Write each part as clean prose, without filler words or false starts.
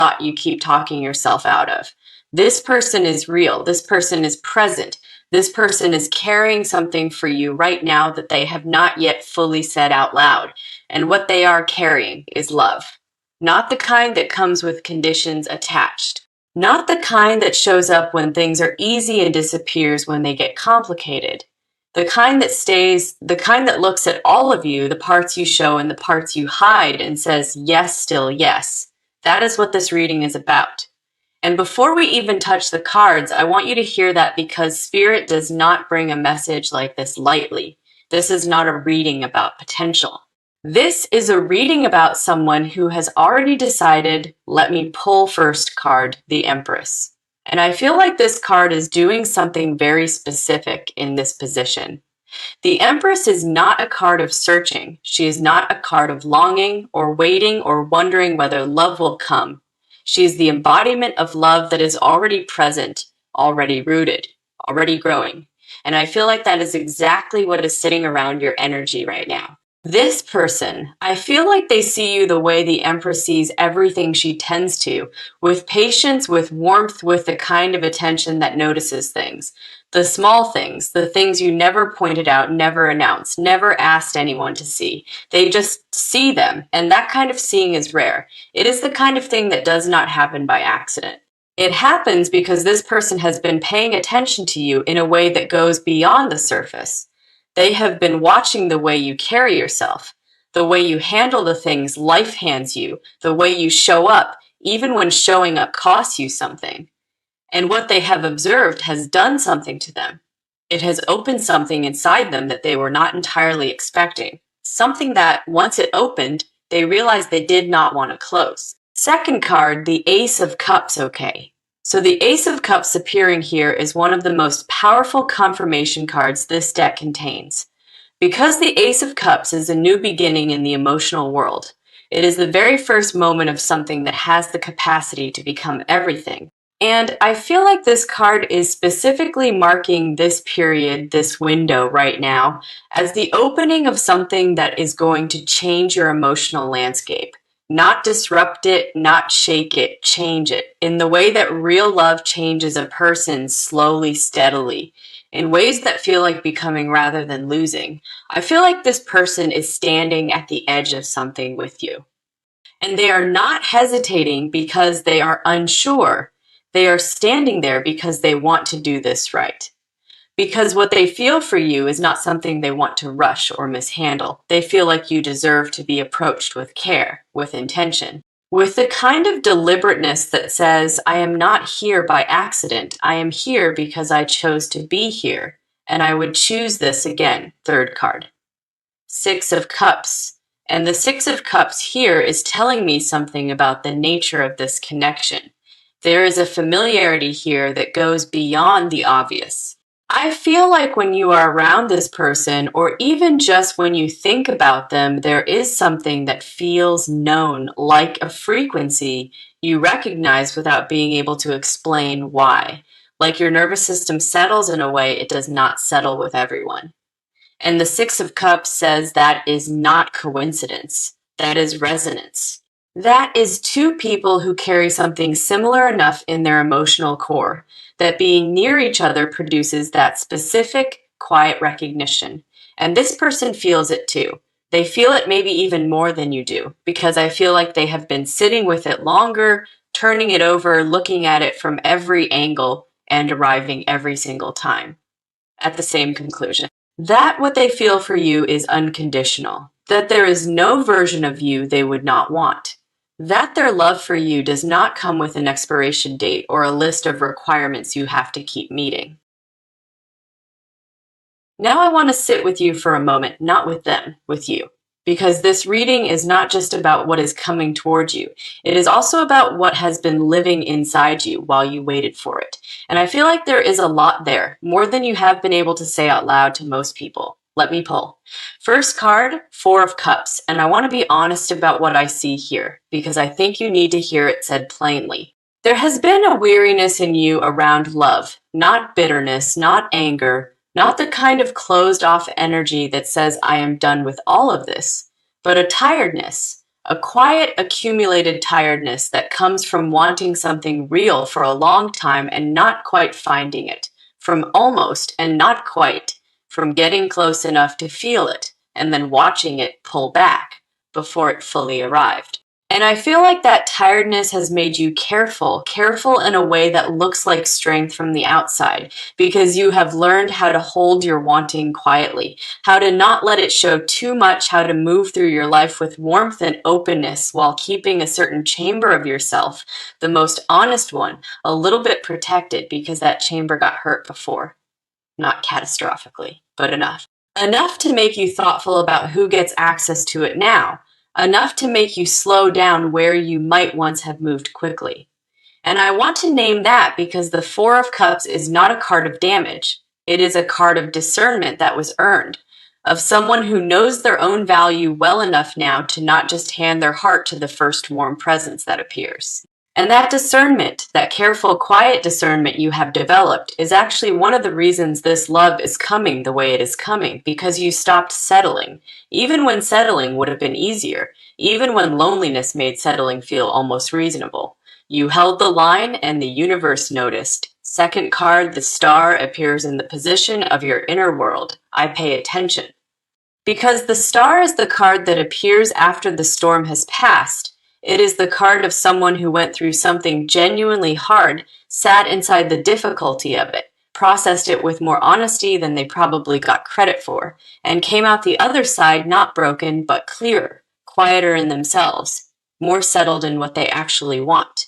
thought you keep talking yourself out of. This person is real. This person is present. This person is carrying something for you right now that they have not yet fully said out loud. And what they are carrying is love. Not the kind that comes with conditions attached. Not the kind that shows up when things are easy and disappears when they get complicated. The kind that stays, the kind that looks at all of you, the parts you show and the parts you hide, and says, yes, still yes. That is what this reading is about. And before we even touch the cards, I want you to hear that because Spirit does not bring a message like this lightly. This is not a reading about potential. This is a reading about someone who has already decided, let me pull first card, the Empress. And I feel like this card is doing something very specific in this position. The Empress is not a card of searching. She is not a card of longing or waiting or wondering whether love will come. She is the embodiment of love that is already present, already rooted, already growing. And I feel like that is exactly what is sitting around your energy right now. This person, I feel like they see you the way the Empress sees everything she tends to, with patience, with warmth, with the kind of attention that notices things. The small things, the things you never pointed out, never announced, never asked anyone to see. They just see them, and that kind of seeing is rare. It is the kind of thing that does not happen by accident. It happens because this person has been paying attention to you in a way that goes beyond the surface. They have been watching the way you carry yourself, the way you handle the things life hands you, the way you show up, even when showing up costs you something. And what they have observed has done something to them. It has opened something inside them that they were not entirely expecting. Something that, once it opened, they realized they did not want to close. Second card, the Ace of Cups, okay. So the Ace of Cups appearing here is one of the most powerful confirmation cards this deck contains. Because the Ace of Cups is a new beginning in the emotional world, it is the very first moment of something that has the capacity to become everything. And I feel like this card is specifically marking this period, this window right now, as the opening of something that is going to change your emotional landscape. Not disrupt it, not shake it, change it, in the way that real love changes a person slowly, steadily, in ways that feel like becoming rather than losing. I feel like this person is standing at the edge of something with you. And they are not hesitating because they are unsure. They are standing there because they want to do this right. Because what they feel for you is not something they want to rush or mishandle. They feel like you deserve to be approached with care, with intention, with the kind of deliberateness that says, I am not here by accident. I am here because I chose to be here, and I would choose this again. Third card. Six of Cups. And the Six of Cups here is telling me something about the nature of this connection. There is a familiarity here that goes beyond the obvious. I feel like when you are around this person, or even just when you think about them, there is something that feels known, like a frequency you recognize without being able to explain why. Like your nervous system settles in a way it does not settle with everyone. And the Six of Cups says that is not coincidence. That is resonance. That is two people who carry something similar enough in their emotional core that being near each other produces that specific, quiet recognition. And this person feels it too. They feel it maybe even more than you do, because I feel like they have been sitting with it longer, turning it over, looking at it from every angle, and arriving every single time at the same conclusion. That what they feel for you is unconditional, that there is no version of you they would not want. That their love for you does not come with an expiration date or a list of requirements you have to keep meeting. Now I want to sit with you for a moment, not with them, with you. Because this reading is not just about what is coming towards you. It is also about what has been living inside you while you waited for it. And I feel like there is a lot there, more than you have been able to say out loud to most people. Let me pull. First card, Four of Cups. And I want to be honest about what I see here, because I think you need to hear it said plainly. There has been a weariness in you around love, not bitterness, not anger, not the kind of closed-off energy that says, I am done with all of this, but a tiredness, A quiet, accumulated tiredness that comes from wanting something real for a long time and not quite finding it, from almost and not quite, from getting close enough to feel it and then watching it pull back before it fully arrived. And I feel like that tiredness has made you careful, careful in a way that looks like strength from the outside, because you have learned how to hold your wanting quietly, how to not let it show too much, how to move through your life with warmth and openness while keeping a certain chamber of yourself, the most honest one, a little bit protected because that chamber got hurt before. Not catastrophically, but enough. Enough to make you thoughtful about who gets access to it now. Enough to make you slow down where you might once have moved quickly. And I want to name that because the Four of Cups is not a card of damage. It is a card of discernment that was earned, of someone who knows their own value well enough now to not just hand their heart to the first warm presence that appears. And that discernment, that careful, quiet discernment you have developed, is actually one of the reasons this love is coming the way it is coming, because you stopped settling, even when settling would have been easier, even when loneliness made settling feel almost reasonable. You held the line and the universe noticed. Second card, the star, appears in the position of your inner world. I pay attention. Because the star is the card that appears after the storm has passed. It is the card of someone who went through something genuinely hard, sat inside the difficulty of it, processed it with more honesty than they probably got credit for, and came out the other side not broken but clearer, quieter in themselves, more settled in what they actually want.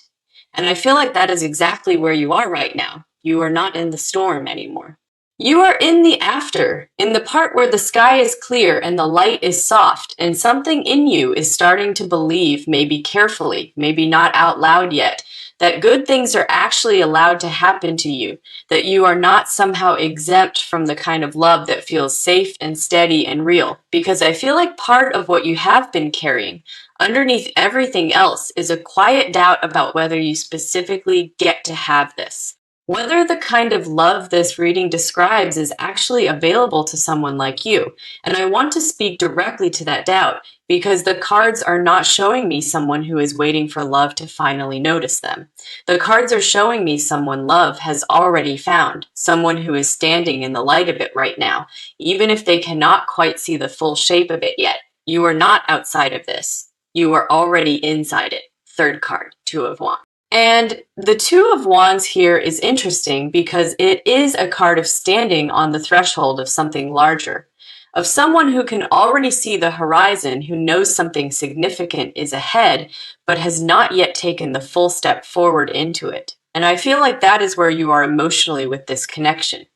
And I feel like that is exactly where you are right now. You are not in the storm anymore. You are in the after, in the part where the sky is clear and the light is soft, and something in you is starting to believe, maybe carefully, maybe not out loud yet, that good things are actually allowed to happen to you, that you are not somehow exempt from the kind of love that feels safe and steady and real. Because I feel like part of what you have been carrying, underneath everything else, is a quiet doubt about whether you specifically get to have this. Whether the kind of love this reading describes is actually available to someone like you. And I want to speak directly to that doubt, because the cards are not showing me someone who is waiting for love to finally notice them. The cards are showing me someone love has already found, someone who is standing in the light of it right now, even if they cannot quite see the full shape of it yet. You are not outside of this. You are already inside it. Third card, Two of Wands. And the Two of Wands here is interesting because it is a card of standing on the threshold of something larger, of someone who can already see the horizon, who knows something significant is ahead, but has not yet taken the full step forward into it. And I feel like that is where you are emotionally with this connection.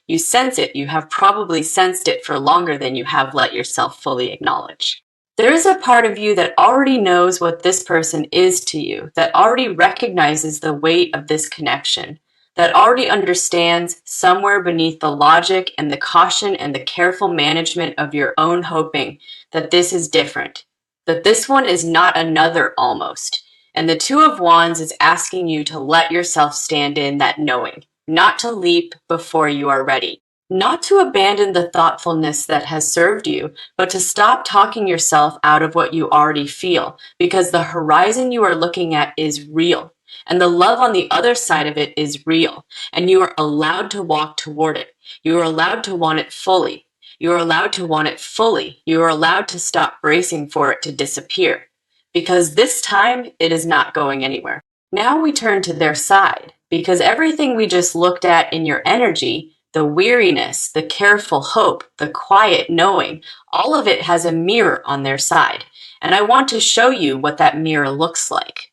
You sense it. You have probably sensed it for longer than you have let yourself fully acknowledge. There is a part of you that already knows what this person is to you, that already recognizes the weight of this connection, that already understands somewhere beneath the logic and the caution and the careful management of your own hoping that this is different, that this one is not another almost. And the Two of Wands is asking you to let yourself stand in that knowing, not to leap before you are ready. Not to abandon the thoughtfulness that has served you, but to stop talking yourself out of what you already feel, because the horizon you are looking at is real, and the love on the other side of it is real, and you are allowed to walk toward it. You are allowed to want it fully. You are allowed to want it fully. You are allowed to stop bracing for it to disappear, because this time it is not going anywhere. Now we turn to their side, because everything we just looked at in your energy, the weariness, the careful hope, the quiet knowing, all of it has a mirror on their side. And I want to show you what that mirror looks like.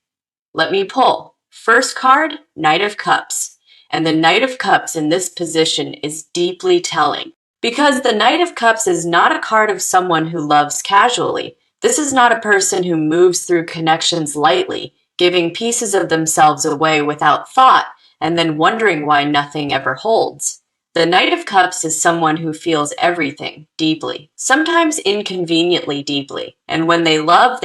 Let me pull. First card, Knight of Cups. And the Knight of Cups in this position is deeply telling, because the Knight of Cups is not a card of someone who loves casually. This is not a person who moves through connections lightly, giving pieces of themselves away without thought, and then wondering why nothing ever holds. The Knight of Cups is someone who feels everything deeply, sometimes inconveniently deeply. And when they love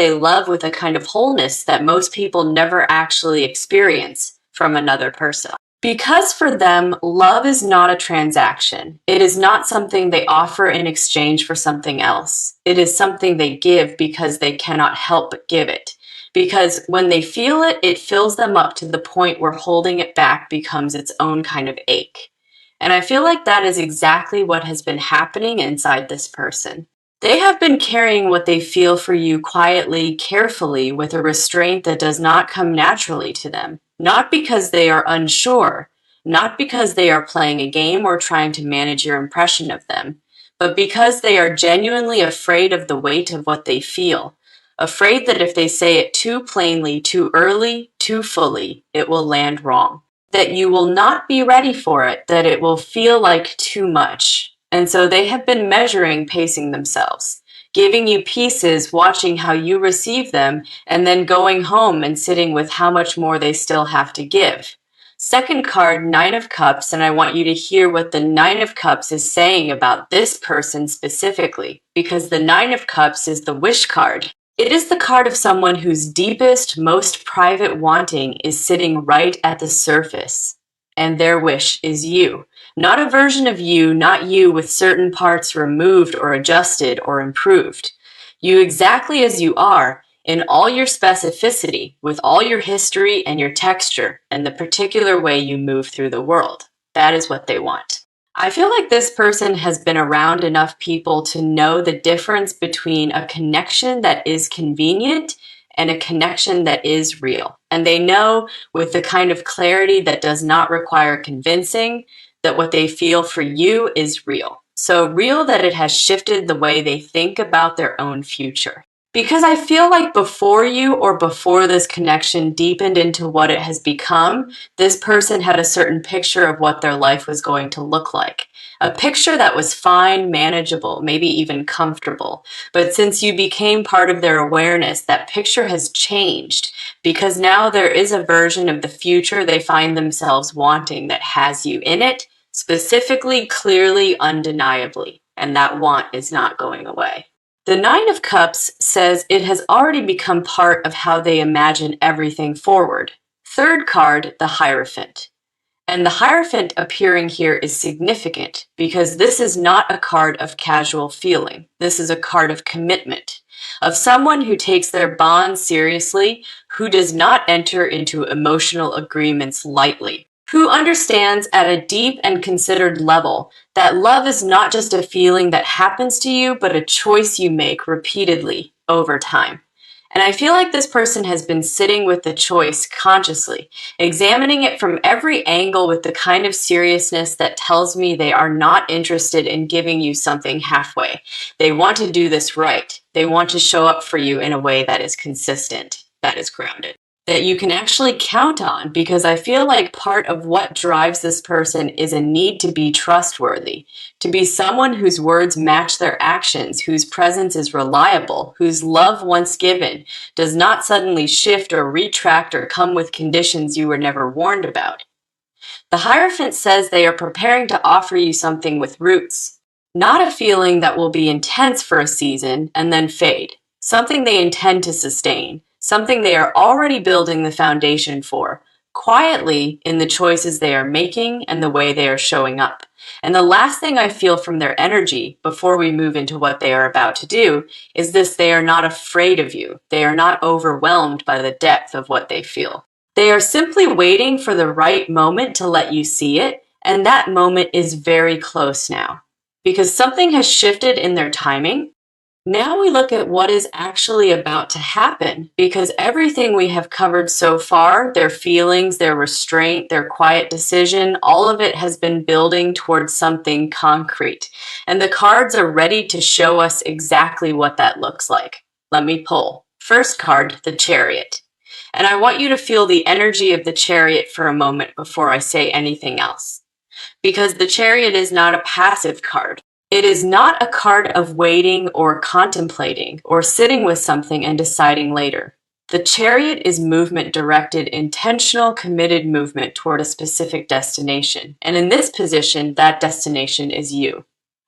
with a kind of wholeness that most people never actually experience from another person. Because for them, love is not a transaction. It is not something they offer in exchange for something else. It is something they give because they cannot help but give it. Because when they feel it, it fills them up to the point where holding it back becomes its own kind of ache. And I feel like that is exactly what has been happening inside this person. They have been carrying what they feel for you quietly, carefully, with a restraint that does not come naturally to them. Not because they are unsure, not because they are playing a game or trying to manage your impression of them, but because they are genuinely afraid of the weight of what they feel. Afraid that if they say it too plainly, too early, too fully, it will land wrong. That you will not be ready for it, that it will feel like too much. And so they have been measuring, pacing themselves, giving you pieces, watching how you receive them, and then going home and sitting with how much more they still have to give. Second card, Nine of Cups, and I want you to hear what the Nine of Cups is saying about this person specifically, because the Nine of Cups is the wish card. It is the card of someone whose deepest, most private wanting is sitting right at the surface, and their wish is you. Not a version of you, not you with certain parts removed or adjusted or improved. You exactly as you are, in all your specificity, with all your history and your texture, and the particular way you move through the world. That is what they want. I feel like this person has been around enough people to know the difference between a connection that is convenient and a connection that is real. And they know with the kind of clarity that does not require convincing that what they feel for you is real. So real that it has shifted the way they think about their own future. Because I feel like before you or before this connection deepened into what it has become, this person had a certain picture of what their life was going to look like. A picture that was fine, manageable, maybe even comfortable. But since you became part of their awareness, that picture has changed because now there is a version of the future they find themselves wanting that has you in it, specifically, clearly, undeniably. And that want is not going away. The Nine of Cups says it has already become part of how they imagine everything forward. Third card, the Hierophant. And the Hierophant appearing here is significant because this is not a card of casual feeling. This is a card of commitment, of someone who takes their bond seriously, who does not enter into emotional agreements lightly, who understands at a deep and considered level that love is not just a feeling that happens to you, but a choice you make repeatedly over time. And I feel like this person has been sitting with the choice consciously, examining it from every angle with the kind of seriousness that tells me they are not interested in giving you something halfway. They want to do this right. They want to show up for you in a way that is consistent, that is grounded, that you can actually count on, because I feel like part of what drives this person is a need to be trustworthy, to be someone whose words match their actions, whose presence is reliable, whose love once given does not suddenly shift or retract or come with conditions you were never warned about. The Hierophant says they are preparing to offer you something with roots, not a feeling that will be intense for a season and then fade, something they intend to sustain, something they are already building the foundation for, quietly in the choices they are making and the way they are showing up. And the last thing I feel from their energy before we move into what they are about to do is this: they are not afraid of you. They are not overwhelmed by the depth of what they feel. They are simply waiting for the right moment to let you see it, and that moment is very close now. Because something has shifted in their timing, now we look at what is actually about to happen, because everything we have covered so far, their feelings, their restraint, their quiet decision, all of it has been building towards something concrete. And the cards are ready to show us exactly what that looks like. Let me pull. First card, the Chariot. And I want you to feel the energy of the Chariot for a moment before I say anything else. Because the Chariot is not a passive card. It is not a card of waiting or contemplating or sitting with something and deciding later. The Chariot is movement directed, intentional, committed movement toward a specific destination. And in this position, that destination is you.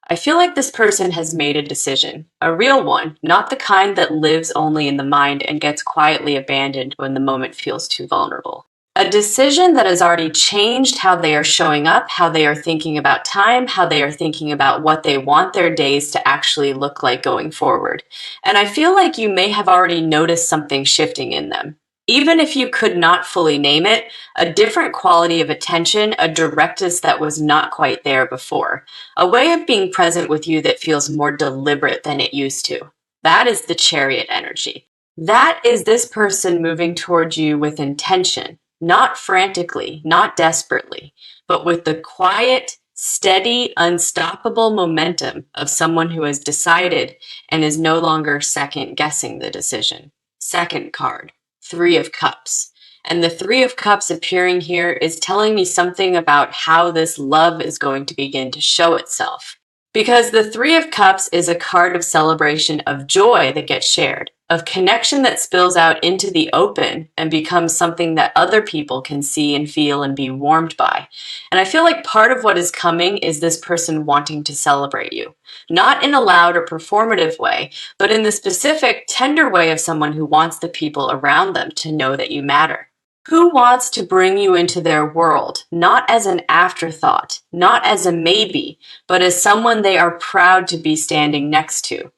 I feel like this person has made a decision, a real one, not the kind that lives only in the mind and gets quietly abandoned when the moment feels too vulnerable. A decision that has already changed how they are showing up, how they are thinking about time, how they are thinking about what they want their days to actually look like going forward. And I feel like you may have already noticed something shifting in them. Even if you could not fully name it, a different quality of attention, a directness that was not quite there before, a way of being present with you that feels more deliberate than it used to. That is the Chariot energy. That is this person moving towards you with intention, not frantically, not desperately, but with the quiet, steady, unstoppable momentum of someone who has decided and is no longer second guessing the decision. Second card, Three of Cups. And the Three of Cups appearing here is telling me something about how this love is going to begin to show itself. Because the Three of Cups is a card of celebration, of joy that gets shared, of connection that spills out into the open and becomes something that other people can see and feel and be warmed by. And I feel like part of what is coming is this person wanting to celebrate you. Not in a loud or performative way, but in the specific, tender way of someone who wants the people around them to know that you matter. Who wants to bring you into their world, not as an afterthought, not as a maybe, but as someone they are proud to be standing next to.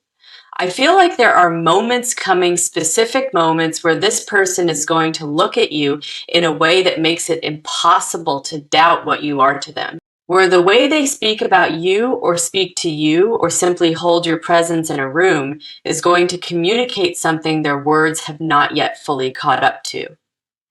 I feel like there are moments coming, specific moments, where this person is going to look at you in a way that makes it impossible to doubt what you are to them. Where the way they speak about you or speak to you or simply hold your presence in a room is going to communicate something their words have not yet fully caught up to.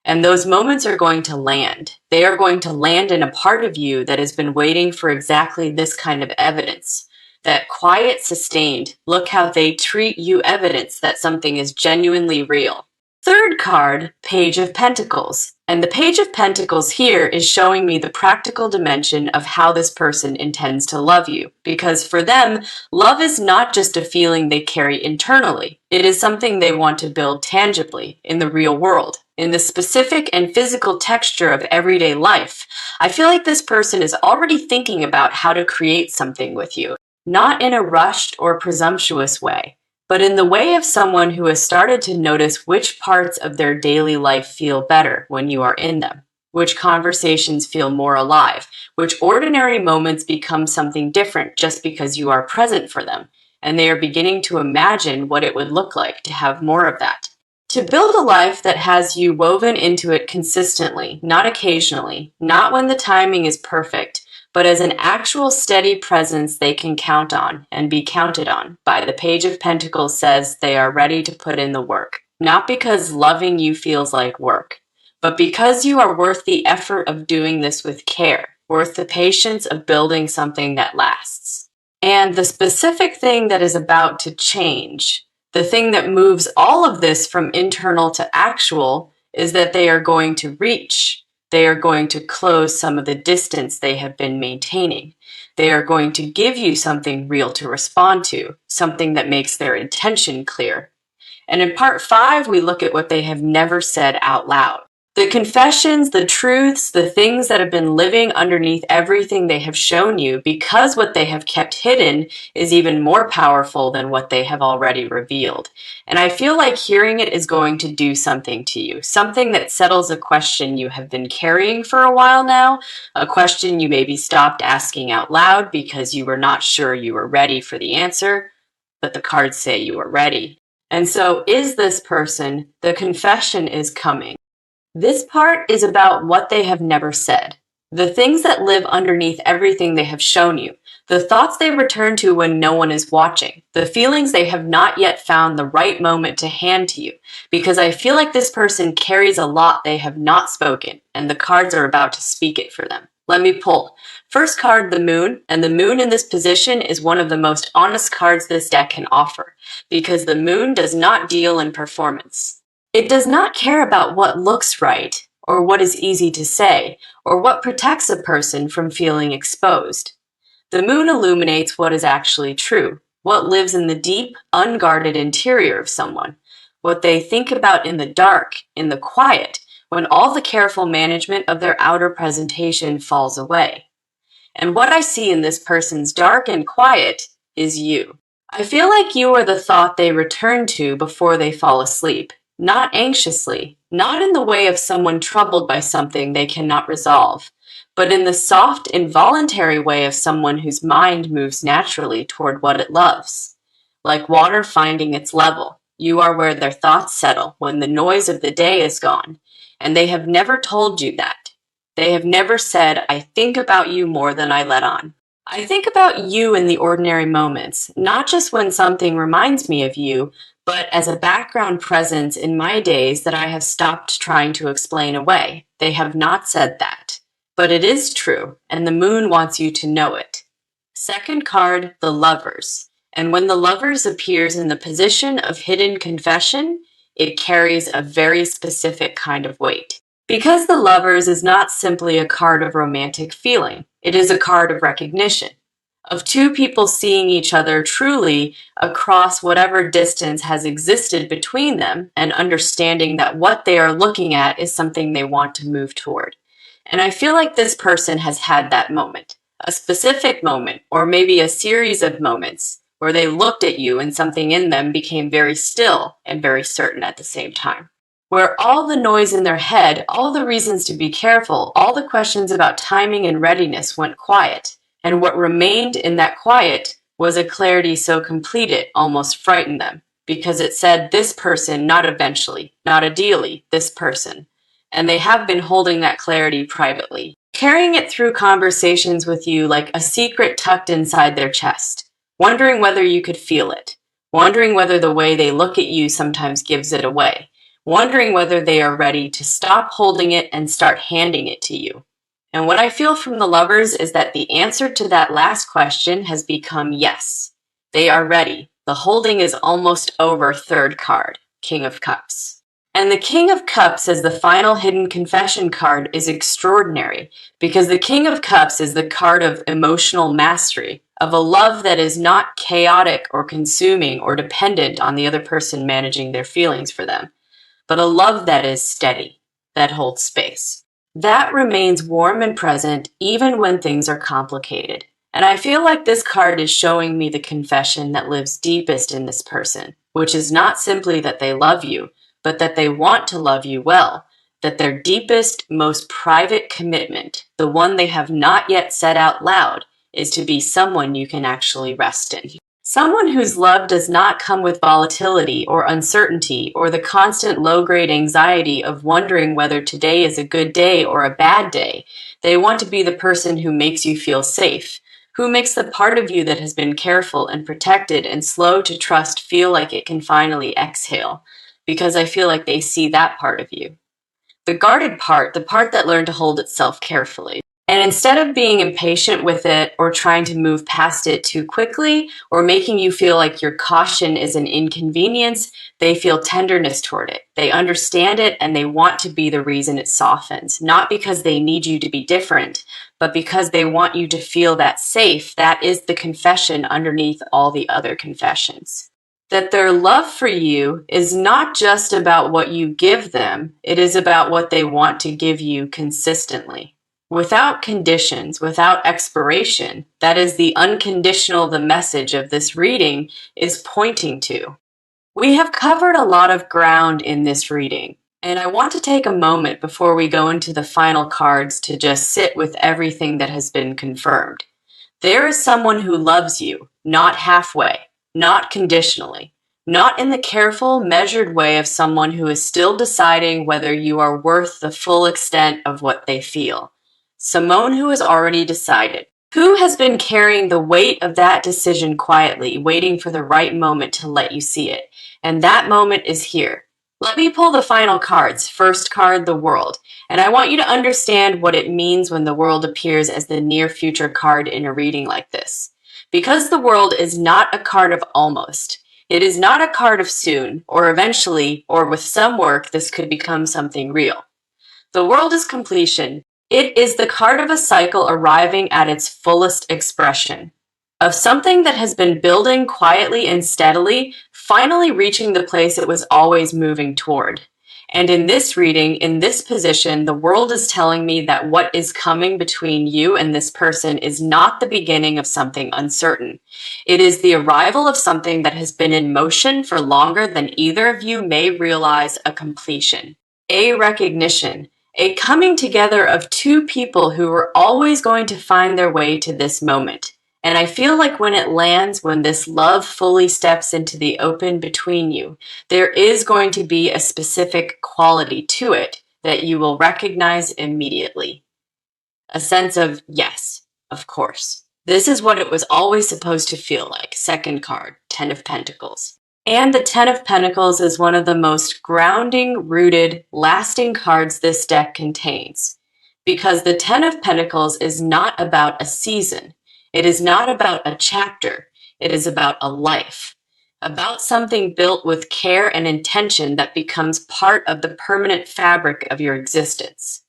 And those moments are going to land. They are going to land in a part of you that has been waiting for exactly this kind of evidence. That quiet, sustained, look how they treat you evidence that something is genuinely real. Third card, Page of Pentacles. And the Page of Pentacles here is showing me the practical dimension of how this person intends to love you. Because for them, love is not just a feeling they carry internally. It is something they want to build tangibly in the real world, in the specific and physical texture of everyday life. I feel like this person is already thinking about how to create something with you, not in a rushed or presumptuous way, but in the way of someone who has started to notice which parts of their daily life feel better when you are in them, which conversations feel more alive, which ordinary moments become something different just because you are present for them, and they are beginning to imagine what it would look like to have more of that. To build a life that has you woven into it consistently, not occasionally, not when the timing is perfect, but as an actual steady presence they can count on and be counted on by. The Page of Pentacles says they are ready to put in the work, not because loving you feels like work, but because you are worth the effort of doing this with care, worth the patience of building something that lasts. And the specific thing that is about to change, the thing that moves all of this from internal to actual, is that they are going to reach. They are going to close some of the distance they have been maintaining. They are going to give you something real to respond to, something that makes their intention clear. And in part 5, we look at what they have never said out loud. The confessions, the truths, the things that have been living underneath everything they have shown you, because what they have kept hidden is even more powerful than what they have already revealed. And I feel like hearing it is going to do something to you, something that settles a question you have been carrying for a while now, a question you maybe stopped asking out loud because you were not sure you were ready for the answer, but the cards say you are ready. And so is this person, the confession is coming. This part is about what they have never said, the things that live underneath everything they have shown you, the thoughts they return to when no one is watching, the feelings they have not yet found the right moment to hand to you, because I feel like this person carries a lot they have not spoken, and the cards are about to speak it for them. Let me pull. First card, the Moon, and the Moon in this position is one of the most honest cards this deck can offer, because the Moon does not deal in performance. It does not care about what looks right, or what is easy to say, or what protects a person from feeling exposed. The Moon illuminates what is actually true, what lives in the deep, unguarded interior of someone, what they think about in the dark, in the quiet, when all the careful management of their outer presentation falls away. And what I see in this person's dark and quiet is you. I feel like you are the thought they return to before they fall asleep. not anxiously, not in the way of someone troubled by something they cannot resolve, but in the soft, involuntary way of someone whose mind moves naturally toward what it loves. Like water finding its level, you are where their thoughts settle when the noise of the day is gone, and they have never told you that. They have never said, I think about you more than I let on. I think about you in the ordinary moments, not just when something reminds me of you, but as a background presence in my days that I have stopped trying to explain away. They have not said that. But it is true, and the moon wants you to know it. Second card, the Lovers. And when the Lovers appears in the position of hidden confession, it carries a very specific kind of weight. Because the Lovers is not simply a card of romantic feeling, it is a card of recognition, of two people seeing each other truly across whatever distance has existed between them and understanding that what they are looking at is something they want to move toward. And I feel like this person has had that moment, a specific moment, or maybe a series of moments where they looked at you and something in them became very still and very certain at the same time. Where all the noise in their head, all the reasons to be careful, all the questions about timing and readiness went quiet, and what remained in that quiet was a clarity so complete it almost frightened them, because it said this person, not eventually, not ideally, this person. And they have been holding that clarity privately, carrying it through conversations with you like a secret tucked inside their chest, wondering whether you could feel it, wondering whether the way they look at you sometimes gives it away, wondering whether they are ready to stop holding it and start handing it to you. And what I feel from the Lovers is that the answer to that last question has become yes. They are ready. The holding is almost over. Third card, King of Cups. And the King of Cups as the final hidden confession card is extraordinary because the King of Cups is the card of emotional mastery, of a love that is not chaotic or consuming or dependent on the other person managing their feelings for them, but a love that is steady, that holds space. That remains warm and present even when things are complicated. And I feel like this card is showing me the confession that lives deepest in this person, which is not simply that they love you, but that they want to love you well, that their deepest, most private commitment, the one they have not yet said out loud, is to be someone you can actually rest in. Someone whose love does not come with volatility or uncertainty or the constant low-grade anxiety of wondering whether today is a good day or a bad day. They want to be the person who makes you feel safe, who makes the part of you that has been careful and protected and slow to trust feel like it can finally exhale, because I feel like they see that part of you. The guarded part, the part that learned to hold itself carefully. And instead of being impatient with it or trying to move past it too quickly or making you feel like your caution is an inconvenience, they feel tenderness toward it. They understand it and they want to be the reason it softens, not because they need you to be different, but because they want you to feel that safe. That is the confession underneath all the other confessions. That their love for you is not just about what you give them, it is about what they want to give you consistently. Without conditions, without expiration, that is the unconditional the message of this reading is pointing to. We have covered a lot of ground in this reading, and I want to take a moment before we go into the final cards to just sit with everything that has been confirmed. There is someone who loves you, not halfway, not conditionally, not in the careful, measured way of someone who is still deciding whether you are worth the full extent of what they feel. Someone who has already decided, who has been carrying the weight of that decision quietly, waiting for the right moment to let you see it. And that moment is here. Let me pull the final cards. First card, the World. And I want you to understand what it means when the World appears as the near future card in a reading like this. Because the World is not a card of almost. It is not a card of soon, or eventually, or with some work, this could become something real. The World is completion. It is the card of a cycle arriving at its fullest expression, of something that has been building quietly and steadily, finally reaching the place it was always moving toward. And in this reading, in this position, the world is telling me that what is coming between you and this person is not the beginning of something uncertain. It is the arrival of something that has been in motion for longer than either of you may realize a completion, a recognition, a coming together of two people who were always going to find their way to this moment. And I feel like when it lands, when this love fully steps into the open between you, there is going to be a specific quality to it that you will recognize immediately. A sense of, yes, of course. This is what it was always supposed to feel like. Second card, Ten of Pentacles. And the Ten of Pentacles is one of the most grounding, rooted, lasting cards this deck contains. Because the Ten of Pentacles is not about a season. It is not about a chapter. It is about a life. About something built with care and intention that becomes part of the permanent fabric of your existence.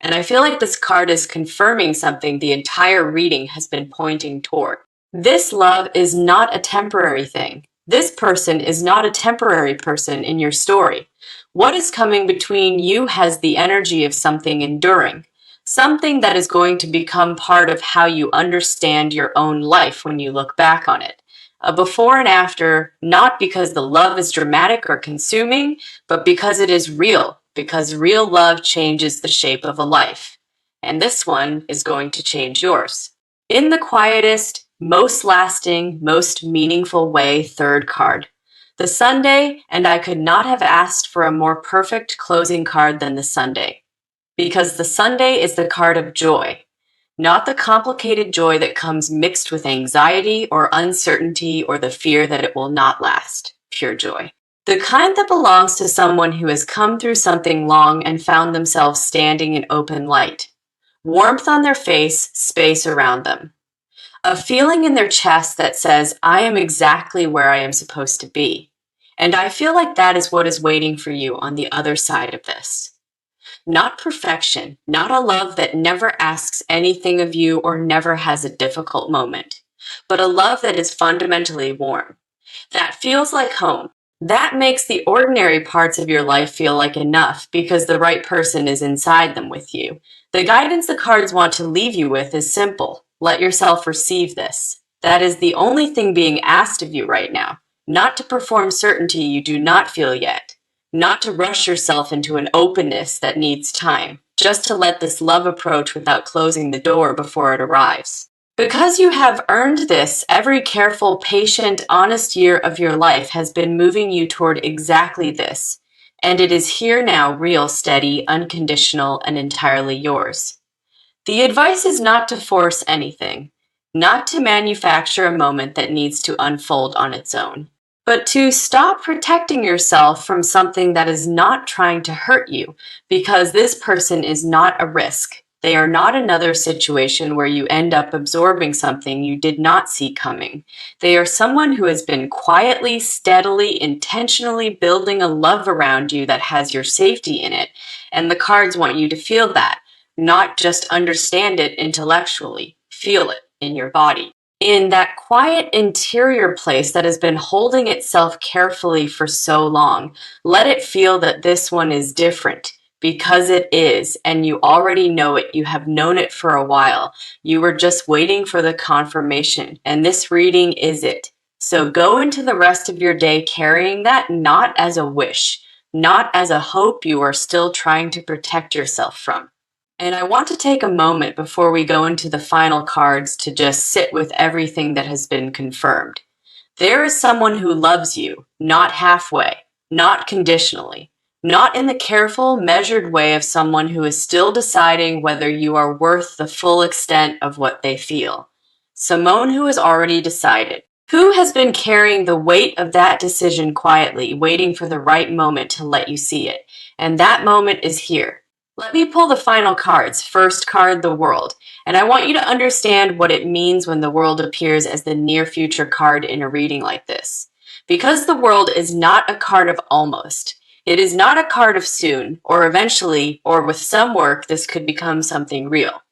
And I feel like this card is confirming something the entire reading has been pointing toward. This love is not a temporary thing. This person is not a temporary person in your story. What is coming between you has the energy of something enduring, something that is going to become part of how you understand your own life when you look back on it. A before and after, not because the love is dramatic or consuming, but because it is real, because real love changes the shape of a life. And this one is going to change yours. In the quietest, most lasting, most meaningful way, third card. The Sunday, and I could not have asked for a more perfect closing card than the Sunday. Because the Sunday is the card of joy. Not the complicated joy that comes mixed with anxiety or uncertainty or the fear that it will not last. Pure joy. The kind that belongs to someone who has come through something long and found themselves standing in open light. Warmth on their face, space around them. A feeling in their chest that says, I am exactly where I am supposed to be. And I feel like that is what is waiting for you on the other side of this. Not perfection, not a love that never asks anything of you or never has a difficult moment, but a love that is fundamentally warm, that feels like home, that makes the ordinary parts of your life feel like enough because the right person is inside them with you. The guidance the cards want to leave you with is simple. Let yourself receive this. That is the only thing being asked of you right now, not to perform certainty you do not feel yet. Not to rush yourself into an openness that needs time, just to let this love approach without closing the door before it arrives. Because you have earned this, every careful, patient, honest year of your life has been moving you toward exactly this. And it is here now, real, steady, unconditional, and entirely yours. The advice is not to force anything, not to manufacture a moment that needs to unfold on its own, but to stop protecting yourself from something that is not trying to hurt you, because this person is not a risk. They are not another situation where you end up absorbing something you did not see coming. They are someone who has been quietly, steadily, intentionally building a love around you that has your safety in it, and the cards want you to feel that, not just understand it intellectually, feel it in your body. In that quiet interior place that has been holding itself carefully for so long, let it feel that this one is different because it is, and you already know it. You have known it for a while. You were just waiting for the confirmation, and this reading is it. So go into the rest of your day carrying that not as a wish, not as a hope you are still trying to protect yourself from. And I want to take a moment before we go into the final cards to just sit with everything that has been confirmed. There is someone who loves you, not halfway, not conditionally, not in the careful, measured way of someone who is still deciding whether you are worth the full extent of what they feel. Someone who has already decided, who has been carrying the weight of that decision quietly, waiting for the right moment to let you see it. And that moment is here. Let me pull the final cards. First card, the World. And I want you to understand what it means when the World appears as the near future card in a reading like this. Because the World is not a card of almost. It is not a card of soon, or eventually, or with some work, this could become something real.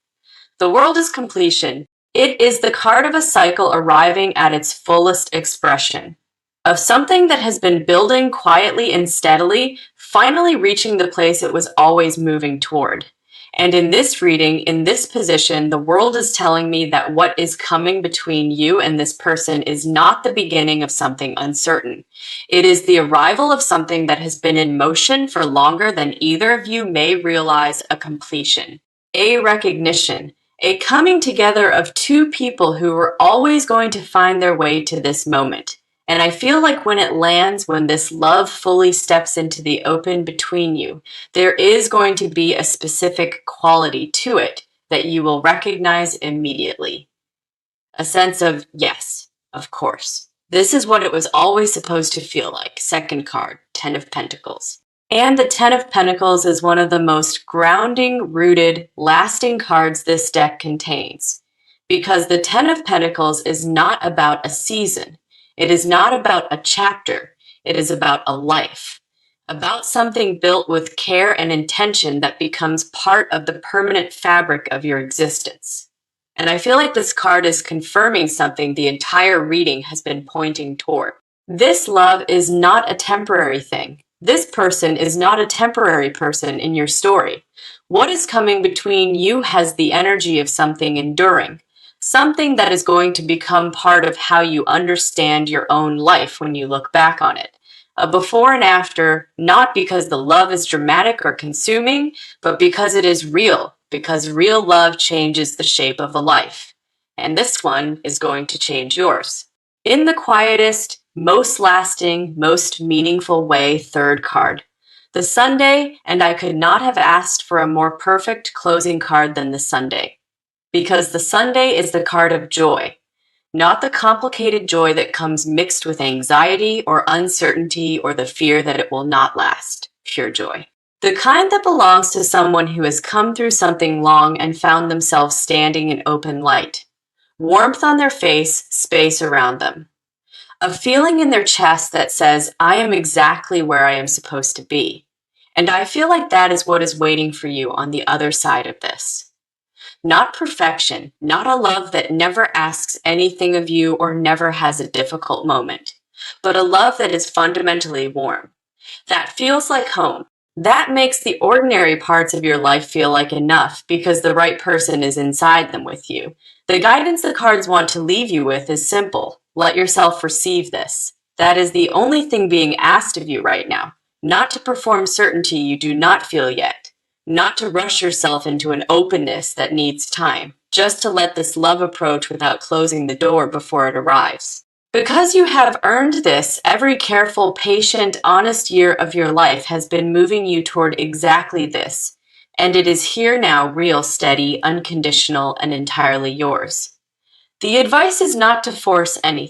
The World is completion. It is the card of a cycle arriving at its fullest expression. Of something that has been building quietly and steadily, finally reaching the place it was always moving toward. And in this reading, in this position, the world is telling me that what is coming between you and this person is not the beginning of something uncertain. It is the arrival of something that has been in motion for longer than either of you may realize a completion, a recognition, a coming together of two people who were always going to find their way to this moment. And I feel like when it lands, when this love fully steps into the open between you, there is going to be a specific quality to it that you will recognize immediately. A sense of, yes, of course. This is what it was always supposed to feel like. Second card, Ten of Pentacles. And the Ten of Pentacles is one of the most grounding, rooted, lasting cards this deck contains. Because the Ten of Pentacles is not about a season. It is not about a chapter. It is about a life. About something built with care and intention that becomes part of the permanent fabric of your existence. And I feel like this card is confirming something the entire reading has been pointing toward. This love is not a temporary thing. This person is not a temporary person in your story. What is coming between you has the energy of something enduring, something that is going to become part of how you understand your own life when you look back on it. A before and after, not because the love is dramatic or consuming, but because it is real, because real love changes the shape of a life. And this one is going to change yours. In the quietest, most lasting, most meaningful way, third card. The Sunday, and I could not have asked for a more perfect closing card than the Sunday. Because the Sunday is the card of joy, not the complicated joy that comes mixed with anxiety or uncertainty or the fear that it will not last. Pure joy. The kind that belongs to someone who has come through something long and found themselves standing in open light. Warmth on their face, space around them. A feeling in their chest that says, I am exactly where I am supposed to be. And I feel like that is what is waiting for you on the other side of this. Not perfection, not a love that never asks anything of you or never has a difficult moment, but a love that is fundamentally warm, that feels like home, that makes the ordinary parts of your life feel like enough because the right person is inside them with you. The guidance the cards want to leave you with is simple. Let yourself receive this. That is the only thing being asked of you right now, not to perform certainty you do not feel yet. Not to rush yourself into an openness that needs time, just to let this love approach without closing the door before it arrives. Because you have earned this, every careful, patient, honest year of your life has been moving you toward exactly this, and it is here now, real, steady, unconditional, and entirely yours. The advice is not to force anything.